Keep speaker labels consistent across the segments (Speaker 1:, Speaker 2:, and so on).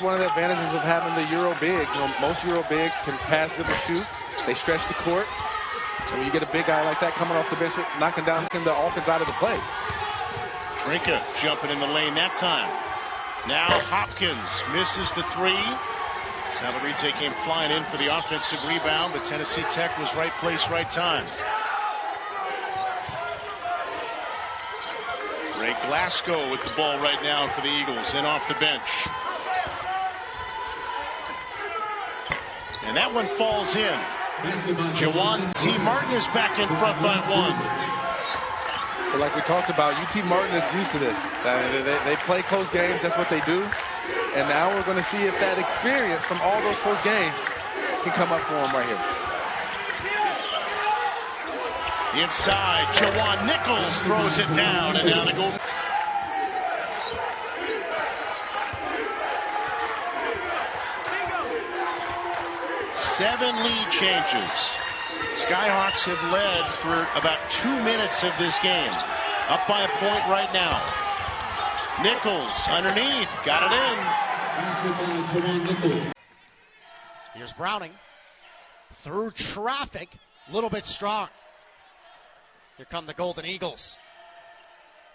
Speaker 1: One of the advantages of having the Euro bigs, most Euro bigs can pass, dribble, shoot. They stretch the court. And when you get a big guy like that coming off the bench, knocking the offense out of the place.
Speaker 2: Drinker jumping in the lane that time. Now Hopkins misses the three. Salarite came flying in for the offensive rebound, but Tennessee Tech was right place, right time. Ray Glasgow with the ball right now for the Eagles, in off the bench. And that one falls in. JaJuan T. Martin is back in front by one.
Speaker 1: But like we talked about, UT Martin is used to this. They play close games, that's what they do. And now we're going to see if that experience from all those close games can come up for them right here.
Speaker 2: Inside, JaJuan Nicholls throws it down, and now they go. Seven lead changes. Skyhawks have led for about 2 minutes of this game. Up by a point right now. Nicholls underneath, got it in.
Speaker 3: Here's Browning. Through traffic, a little bit strong. Here come the Golden Eagles.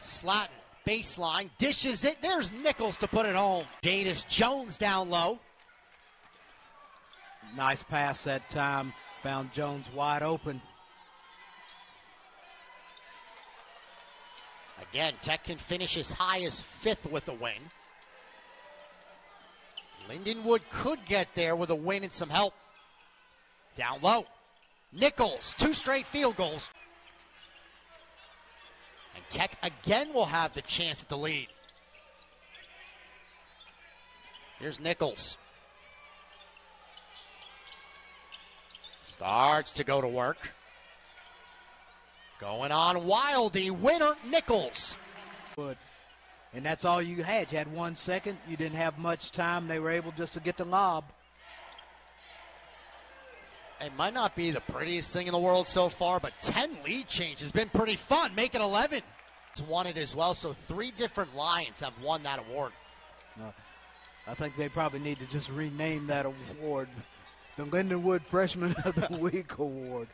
Speaker 3: Slatton, baseline, dishes it. There's Nicholls to put it home. Jadis Jones down low.
Speaker 4: Nice pass that time. Found Jones wide open.
Speaker 3: Again, Tech can finish as high as 5th with a win. Lindenwood could get there with a win and some help. Down low. Nicholls, 2 straight field goals. And Tech again will have the chance at the lead. Here's Nicholls. Starts to go to work. Going on Wildy, winner Nicholls.
Speaker 4: And that's all you had. You had 1 second. You didn't have much time. They were able just to get the lob.
Speaker 3: It might not be the prettiest thing in the world so far, but 10 lead change has been pretty fun. Make it 11. It's won it as well, so 3 different Lions have won that award.
Speaker 4: I think they probably need to just rename that award the Lindenwood Freshman of the Week Award.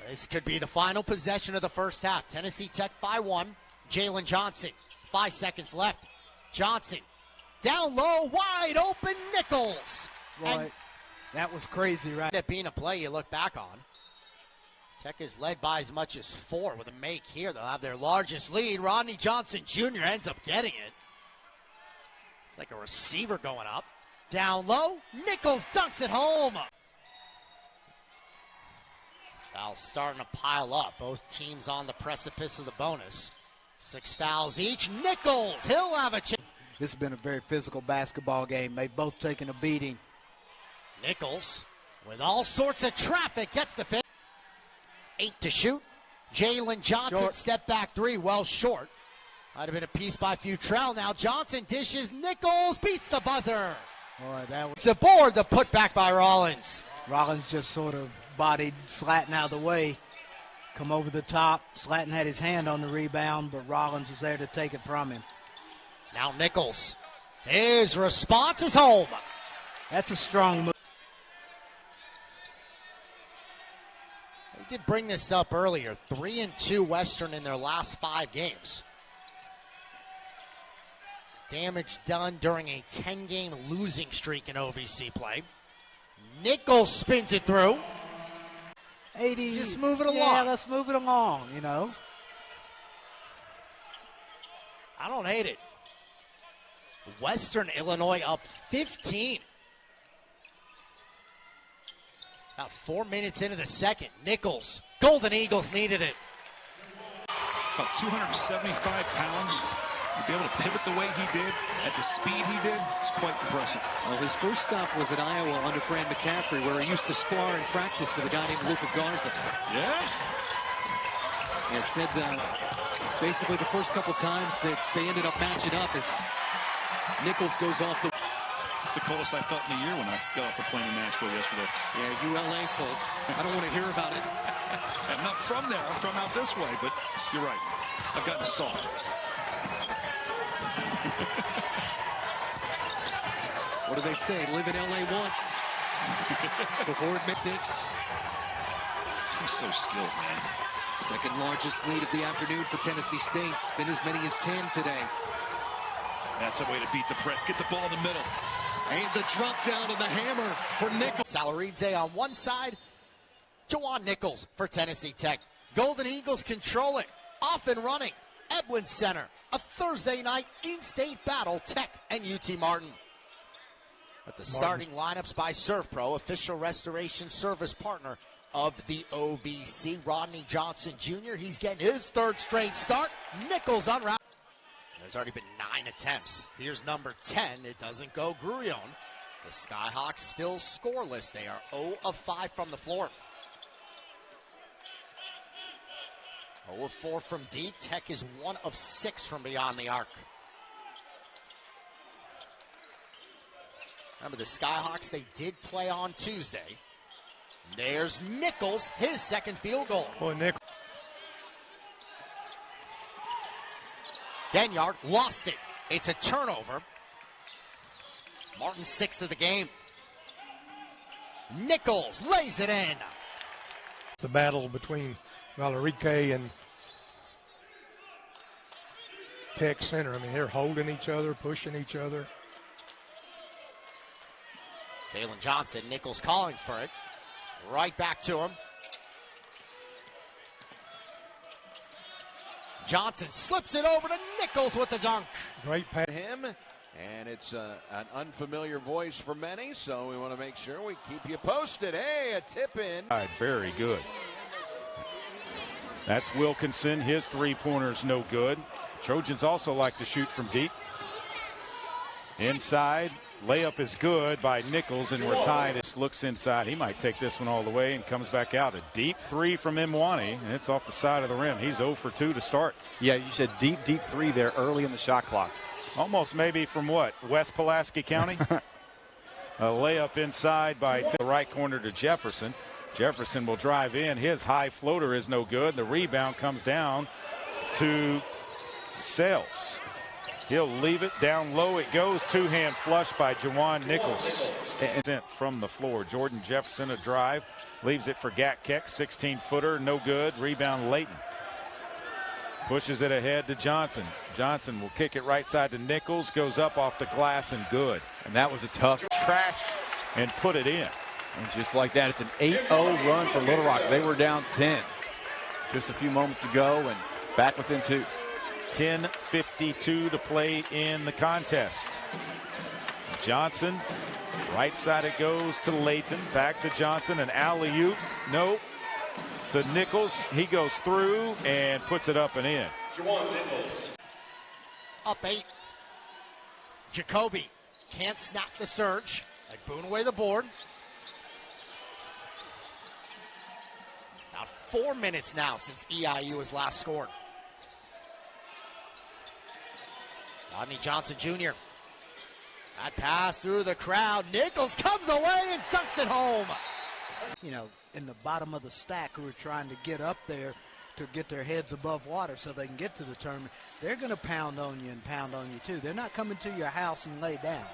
Speaker 3: This could be the final possession of the first half. Tennessee Tech by 1. Jalen Johnson, 5 seconds left. Johnson, down low, wide open, Nicholls.
Speaker 4: Right, that was crazy, right?
Speaker 3: It being a play you look back on. Tech is led by as much as 4 with a make here. They'll have their largest lead. Rodney Johnson Jr. ends up getting it. It's like a receiver going up. Down low, Nicholls dunks it home. Fouls starting to pile up. Both teams on the precipice of the bonus. 6 fouls each. Nicholls, he'll have a chance.
Speaker 4: This has been a very physical basketball game. They've both taken a beating.
Speaker 3: Nicholls, with all sorts of traffic, gets the finish. 8 to shoot. Jalen Johnson, short. Step back 3, well short. Might have been a piece by Futrell. Now Johnson dishes. Nicholls beats the buzzer.
Speaker 4: Boy, that was...
Speaker 3: It's a board, the putback by Rollins.
Speaker 4: Rollins just sort of bodied Slatton out of the way. Come over the top. Slatton had his hand on the rebound, but Rollins was there to take it from him.
Speaker 3: Now Nicholls. His response is home.
Speaker 4: That's a strong move.
Speaker 3: We did bring this up earlier. 3-2 Western in their last 5 games. Damage done during a 10-game losing streak in OVC play. Nicholls spins it through.
Speaker 4: 80.
Speaker 3: Just move it along.
Speaker 4: Yeah, let's move it along, you know.
Speaker 3: I don't hate it. Western Illinois up 15. About 4 minutes into the second. Nicholls, Golden Eagles needed it.
Speaker 5: About 275 pounds. To be able to pivot the way he did, at the speed he did, it's quite impressive.
Speaker 6: Well, his first stop was at Iowa under Fran McCaffrey, where he used to spar and practice with a guy named Luca Garza.
Speaker 5: Yeah.
Speaker 6: He said basically the first couple times that they ended up matching up as Nicholls goes off the...
Speaker 5: It's the coldest I felt in a year when I got off the plane in Nashville yesterday.
Speaker 6: Yeah, ULA folks. I don't want to hear about it.
Speaker 5: I'm not from there. I'm from out this way, but you're right. I've gotten soft.
Speaker 6: What do they say? Live in LA once. Before it makes 6.
Speaker 5: He's so skilled, man.
Speaker 6: Second largest lead of the afternoon for Tennessee State. It's been as many as 10 today.
Speaker 5: That's a way to beat the press. Get the ball in the middle.
Speaker 6: And the drop down and the hammer for Nicholls.
Speaker 3: Salaridze on one side. JaJuan Nicholls for Tennessee Tech. Golden Eagles control it. Off and running. Edwin Center. A Thursday night in-state battle. Tech and UT Martin. But the starting lineups by Surf Pro, official restoration service partner of the OVC. Rodney Johnson Jr. He's getting his third straight start. Nicholls unwrapped. There's already been 9 attempts. Here's number 10. It doesn't go. Grurion. The Skyhawks still scoreless. They are 0 of 5 from the floor. 0 of 4 from deep. Tech is 1 of 6 from beyond the arc. Remember, the Skyhawks, they did play on Tuesday. There's Nicholls, his second field goal.
Speaker 7: Boy, Nicholls.
Speaker 3: Denyard lost it. It's a turnover. Martin's 6th of the game. Nicholls lays it in.
Speaker 7: The battle between Valerike and Tech Center. I mean, they're holding each other, pushing each other.
Speaker 3: Jalen Johnson, Nicholls calling for it. Right back to him. Johnson slips it over to Nicholls with the dunk.
Speaker 7: Great pass.
Speaker 8: Him, and it's an unfamiliar voice for many, so we want to make sure we keep you posted. Hey, a tip in.
Speaker 9: All right, very good. That's Wilkinson. His three-pointer's no good. Trojans also like to shoot from deep. Inside, layup is good by Nicholls, and we're tied. It looks inside. He might take this one all the way and comes back out. A deep 3 from Mwani, and it's off the side of the rim. He's 0 for 2 to start.
Speaker 10: Yeah, you said deep 3 there early in the shot clock.
Speaker 9: Almost maybe from what? West Pulaski County? A layup inside by the right corner to Jefferson. Jefferson will drive in. His high floater is no good. The rebound comes down to Sales. He'll leave it down low. It goes. Two-hand flush by JaJuan Nicholls. From the floor. Jordan Jefferson a drive. Leaves it for Gatkeck. 16-footer. No good. Rebound Layton. Pushes it ahead to Johnson. Johnson will kick it right side to Nicholls. Goes up off the glass and good.
Speaker 10: And that was a tough
Speaker 9: Trash and put it in.
Speaker 10: And just like that, it's an 8-0 run for Little Rock. They were down 10 just a few moments ago and back within 2.
Speaker 9: 10:52 to play in the contest. Johnson, right side it goes to Layton. Back to Johnson, an alley-oop. Nope. To Nicholls. He goes through and puts it up and in.
Speaker 3: Up 8. Jacoby can't snap the surge. They boon away the board. About 4 minutes now since EIU has last scored. Rodney Johnson Jr. That pass through the crowd. Nicholls comes away and dunks it home.
Speaker 4: You know, in the bottom of the stack who are trying to get up there to get their heads above water so they can get to the tournament, they're going to pound on you and pound on you too. They're not coming to your house and lay down.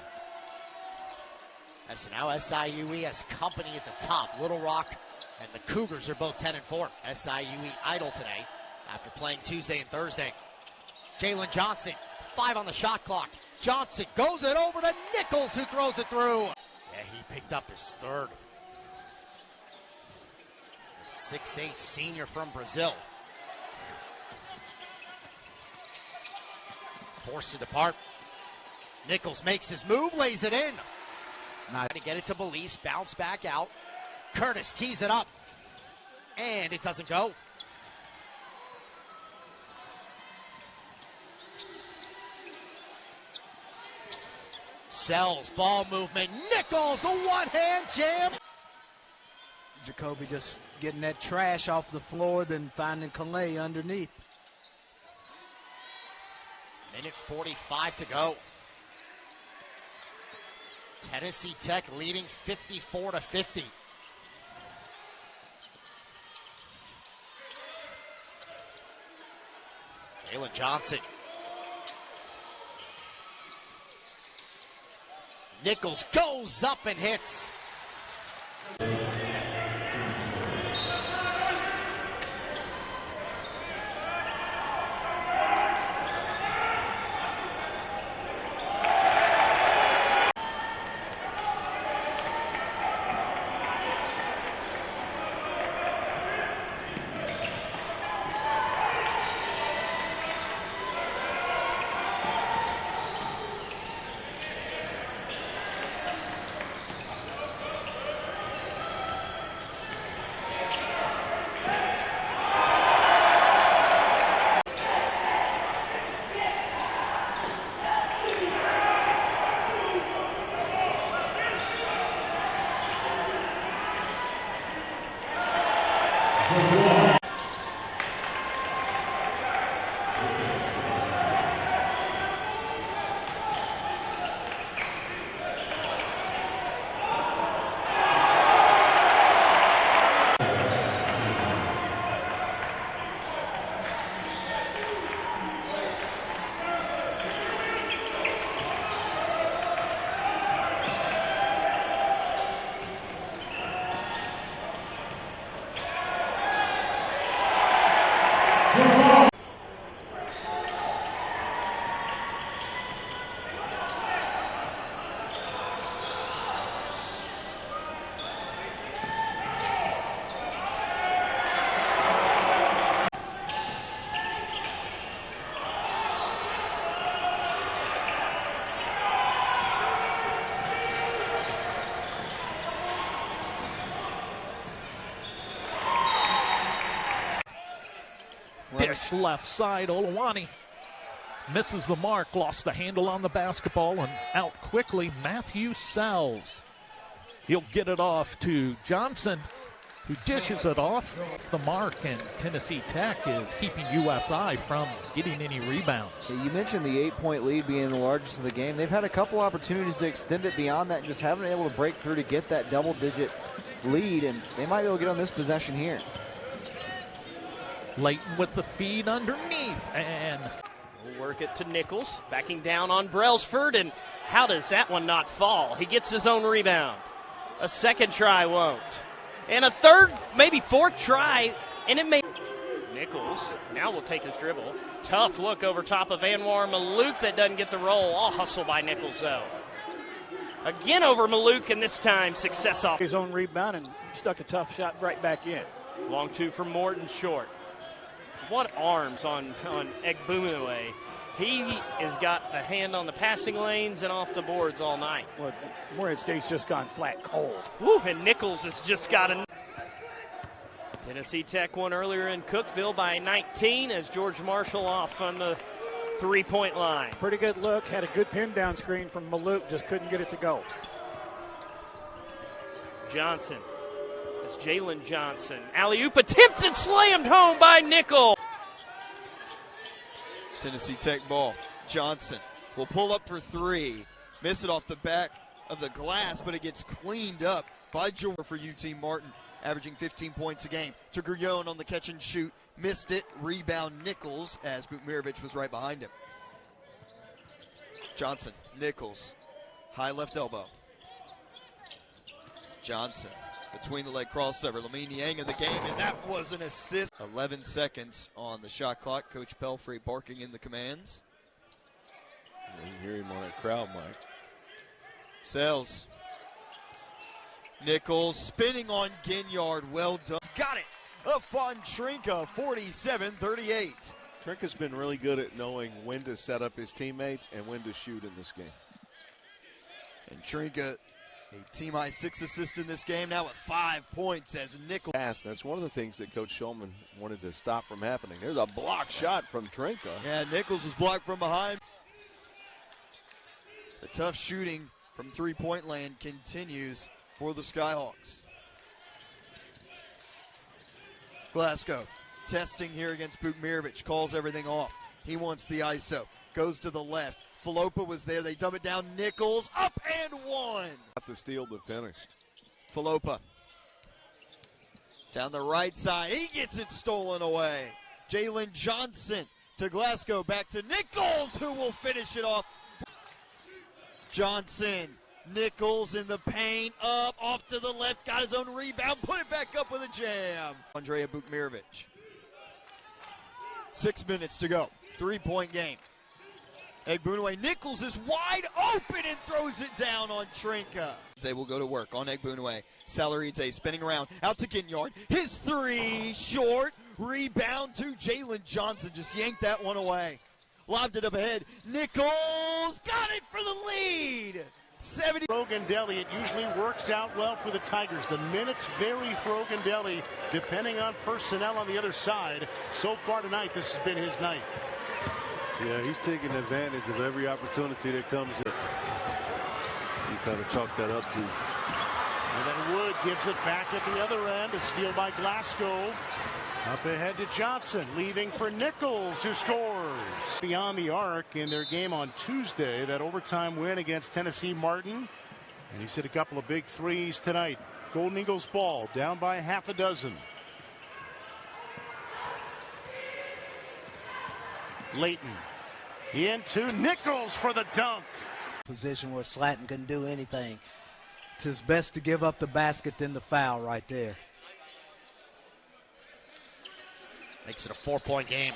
Speaker 3: As now SIUE has company at the top. Little Rock and the Cougars are both 10-4. SIUE idle today after playing Tuesday and Thursday. Jalen Johnson, 5 on the shot clock. Johnson goes it over to Nicholls, who throws it through. Yeah, he picked up his third. The 6'8 senior from Brazil. Forced it apart. Nicholls makes his move, lays it in. Trying to get it to Belize, bounce back out. Curtis tees it up, and it doesn't go. Sells, ball movement. Nicholls, a one-hand jam.
Speaker 4: Jacoby just getting that trash off the floor, then finding Calais underneath.
Speaker 3: Minute 45 to go. Tennessee Tech leading 54-50. Jalen Johnson. Nicholls goes up and hits.
Speaker 11: Dish left side, Olawani misses the mark, lost the handle on the basketball, and out quickly Matthew Sells. He'll get it off to Johnson, who dishes it off the mark, and Tennessee Tech is keeping USI from getting any rebounds.
Speaker 12: You mentioned the 8-point lead being the largest of the game. They've had a couple opportunities to extend it beyond that and just haven't been able to break through to get that double-digit lead, and they might be able to get on this possession here.
Speaker 11: Layton with the feed underneath, and
Speaker 13: we'll work it to Nicholls, backing down on Brailsford, and how does that one not fall? He gets his own rebound. A second try won't. And a third, maybe fourth try, and it may. Nicholls now will take his dribble. Tough look over top of Anwar Malouk that doesn't get the roll. All hustle by Nicholls, though. Again over Malouk, and this time success off
Speaker 14: his own rebound and stuck a tough shot right back in.
Speaker 13: Long two from Morton, short. What arms on Egbunue. He has got the hand on the passing lanes and off the boards all night.
Speaker 14: Well, Morehead State's just gone flat cold.
Speaker 13: Woo, and Nicholls has just got a... Tennessee Tech won earlier in Cookeville by 19 as George Marshall off on the three-point line.
Speaker 14: Pretty good look, had a good pin down screen from Malouk, just couldn't get it to go.
Speaker 13: Johnson. It's Jalen Johnson. Alley-oop attempted, slammed home by Nicholls.
Speaker 15: Tennessee Tech ball. Johnson will pull up for three. Miss it off the back of the glass, but it gets cleaned up by George for UT Martin, averaging 15 points a game. To Grullon on the catch and shoot. Missed it. Rebound Nicholls as Bukmirovic was right behind him. Johnson, Nicholls, high left elbow. Johnson. Between the leg crossover, Lamine Yang in the game, and that was an assist. 11 seconds on the shot clock. Coach Pelfrey barking in the commands.
Speaker 8: You can hear him on that crowd mic.
Speaker 15: Sells. Nicholls spinning on Ginyard. Well done. Got it. A fun Trinka, 47-38.
Speaker 16: Trinka's been really good at knowing when to set up his teammates and when to shoot in this game.
Speaker 15: And Trinka, a team high 6 assists in this game, now with 5 points as Nicholls.
Speaker 16: That's one of the things that Coach Shulman wanted to stop from happening. There's a block shot from Trinka.
Speaker 15: Yeah, Nicholls was blocked from behind. The tough shooting from three-point land continues for the Skyhawks. Glasgow testing here against Bukmirovic, calls everything off. He wants the ISO, goes to the left. Falopa was there. They dump it down. Nicholls up and one.
Speaker 16: Got the steal but finished.
Speaker 15: Falopa down the right side. He gets it stolen away. Jalen Johnson to Glasgow. Back to Nicholls, who will finish it off. Johnson Nicholls in the paint, up, off to the left, got his own rebound, put it back up with a jam. Andrea Bukmirovic. 6 minutes to go. 3-point game. Egbunue, Nicholls is wide open and throws it down on Trinka. They will go to work on Egbunue. Salaridze spinning around, out to Ginyard. His three, short, rebound to Jalen Johnson. Just yanked that one away. Lobbed it up ahead. Nicholls got it for the lead. 70.
Speaker 2: Frogandelli, it usually works out well for the Tigers. The minutes vary for Frogandelli depending on personnel on the other side. So far tonight, this has been his night.
Speaker 16: Yeah, he's taking advantage of every opportunity that comes in. You kind of chalk that up to.
Speaker 2: And then Wood gives it back at the other end. A steal by Glasgow. Up ahead to Johnson, leaving for Nicholls, who scores. Beyond the arc in their game on Tuesday, that overtime win against Tennessee Martin. And he's hit a couple of big threes tonight. Golden Eagles ball, down by half a dozen. Layton into Nicholls for the dunk.
Speaker 4: Position where Slatton can do anything. It's his best to give up the basket than the foul right there.
Speaker 3: Makes it a 4-point game.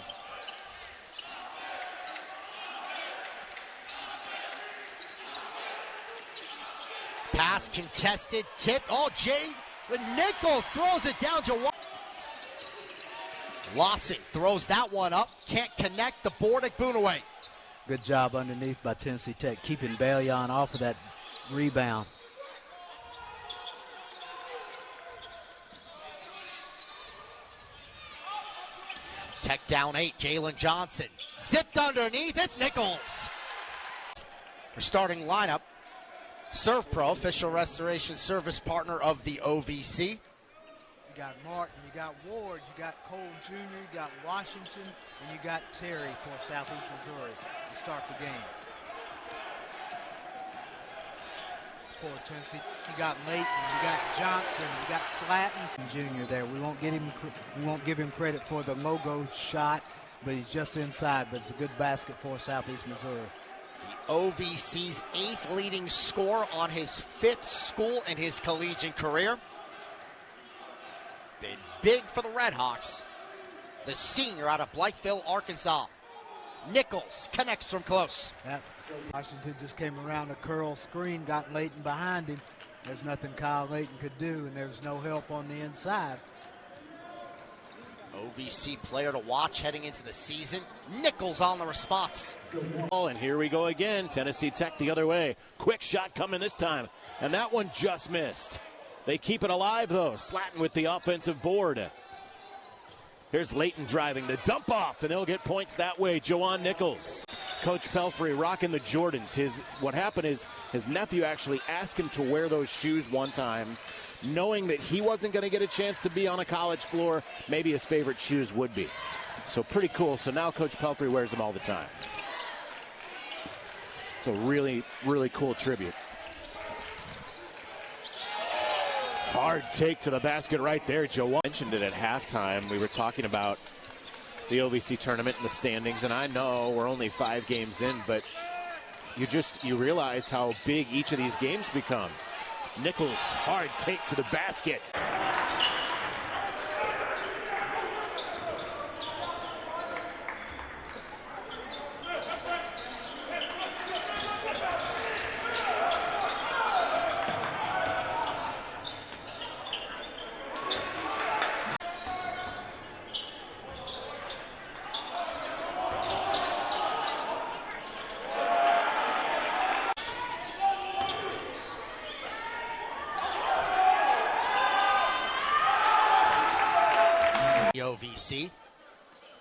Speaker 3: Pass contested, tip. Oh, Jay with Nicholls throws it down. JaJuan. Lawson throws that one up. Can't connect the board at Egbunue.
Speaker 4: Good job underneath by Tennessee Tech, keeping Bellion off of that rebound.
Speaker 3: Tech down 8. Jalen Johnson zipped underneath. It's Nicholls. Our starting lineup. Serve Pro, official restoration service partner of the OVC.
Speaker 4: You got Martin, you got Ward, you got Cole Jr., you got Washington, and you got Terry for Southeast Missouri to start the game. For Tennessee, you got Layton, you got Johnson, you got Slatton Jr. there. We won't give him credit for the logo shot, but he's just inside. But it's a good basket for Southeast Missouri.
Speaker 3: The OVC's 8th leading scorer on his 5th school in his collegiate career. Been big for the Redhawks. The senior out of Blytheville, Arkansas. Nicholls connects from close.
Speaker 4: Yep. Washington just came around a curl screen, got Layton behind him. There's nothing Kyle Layton could do, and there's no help on the inside.
Speaker 3: OVC player to watch heading into the season. Nicholls on the response.
Speaker 17: And here we go again. Tennessee Tech the other way. Quick shot coming this time, and that one just missed. They keep it alive, though. Slatton with the offensive board. Here's Layton driving the dump off, and they'll get points that way. JaJuan Nicholls. Coach Pelfrey rocking the Jordans. What happened is his nephew actually asked him to wear those shoes one time, knowing that he wasn't going to get a chance to be on a college floor. Maybe his favorite shoes would be. So pretty cool. So now Coach Pelfrey wears them all the time. It's a really, really cool tribute. Hard take to the basket right there. JaJuan mentioned it at halftime. We were talking about the OVC tournament and the standings, and I know we're only 5 games in, but you realize how big each of these games become. Nicholls, hard take to the basket.
Speaker 3: OVC.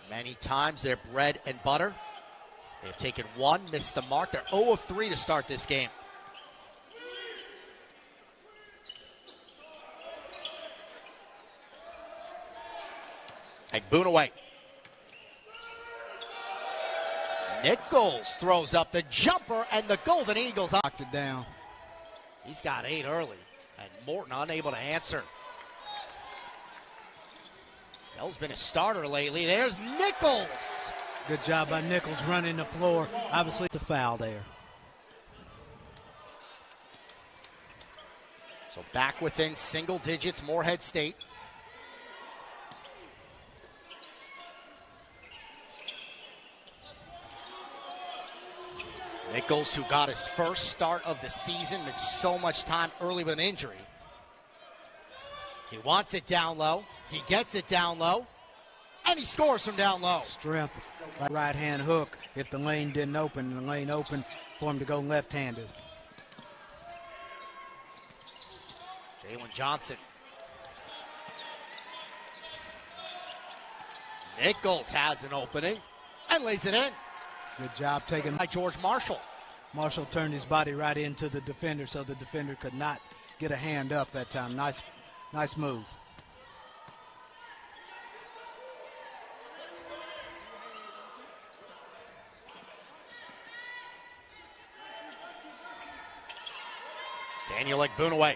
Speaker 3: Many times their bread and butter. They've taken one, missed the mark. They're 0 of 3 to start this game. Egbunue. Nicholls throws up the jumper, and the Golden Eagles knocked it down. He's got 8 early, and Morton unable to answer. Sell's been a starter lately. There's Nicholls.
Speaker 4: Good job by Nicholls running the floor. Obviously, it's a foul there.
Speaker 3: So back within single digits, Morehead State. Nicholls, who got his first start of the season, missed so much time early with an injury. He wants it down low. He gets it down low. And he scores from down low.
Speaker 4: Strength, right-hand hook. If the lane didn't open, the lane opened for him to go left-handed.
Speaker 3: JaJuan Johnson. Nicholls has an opening and lays it in.
Speaker 4: Good job taken
Speaker 3: by George Marshall.
Speaker 4: Marshall turned his body right into the defender, so the defender could not get a hand up that time. Nice move.
Speaker 3: Daniel Egbunaway.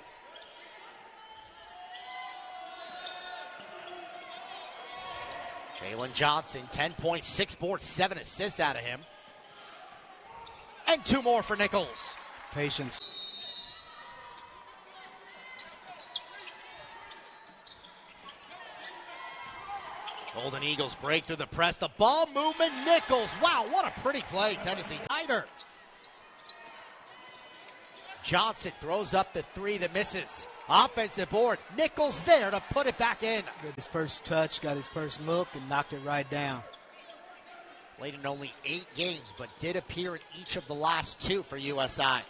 Speaker 3: JaJuan Johnson, 10 points, 6 boards, 7 assists out of him. And 2 more for Nicholls.
Speaker 4: Patience.
Speaker 3: Golden Eagles break through the press. The ball movement, Nicholls. Wow, what a pretty play, Tennessee. Tighter. Johnson throws up the 3 that misses. Offensive board. Nicholls there to put it back in.
Speaker 4: Got his first touch, got his first look, and knocked it right down.
Speaker 3: Played in only 8 games, but did appear in each of the last 2 for USI.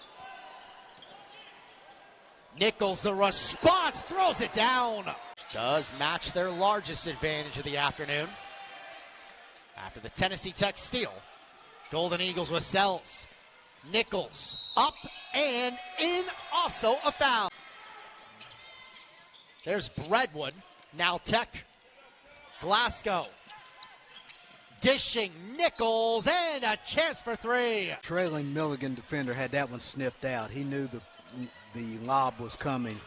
Speaker 3: Nicholls, the response, throws it down. Does match their largest advantage of the afternoon. After the Tennessee Tech steal, Golden Eagles with Sells. Nicholls up and in, also a foul. There's Breadwood, now Tech. Glasgow dishing Nicholls, and a chance for 3.
Speaker 4: Trailing Milligan defender had that one sniffed out. He knew the lob was coming.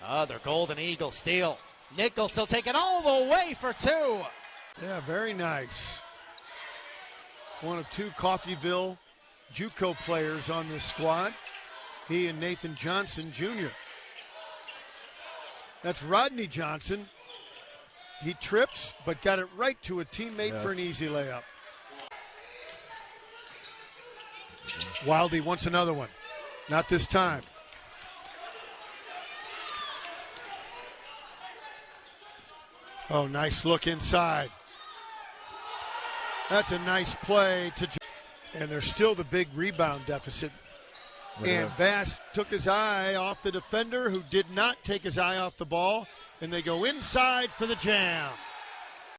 Speaker 3: Other Golden Eagle steal. Nicholls, he'll take it all the way for 2.
Speaker 18: Yeah, very nice. One of 2 Coffeyville JUCO players on this squad. He and Nathan Johnson Jr. That's Rodney Johnson. He trips, but got it right to a teammate for an easy layup. Wildy wants another one. Not this time. Oh, nice look inside. That's a nice play to, and there's still the big rebound deficit. And Bass took his eye off the defender, who did not take his eye off the ball, and they go inside for the jam.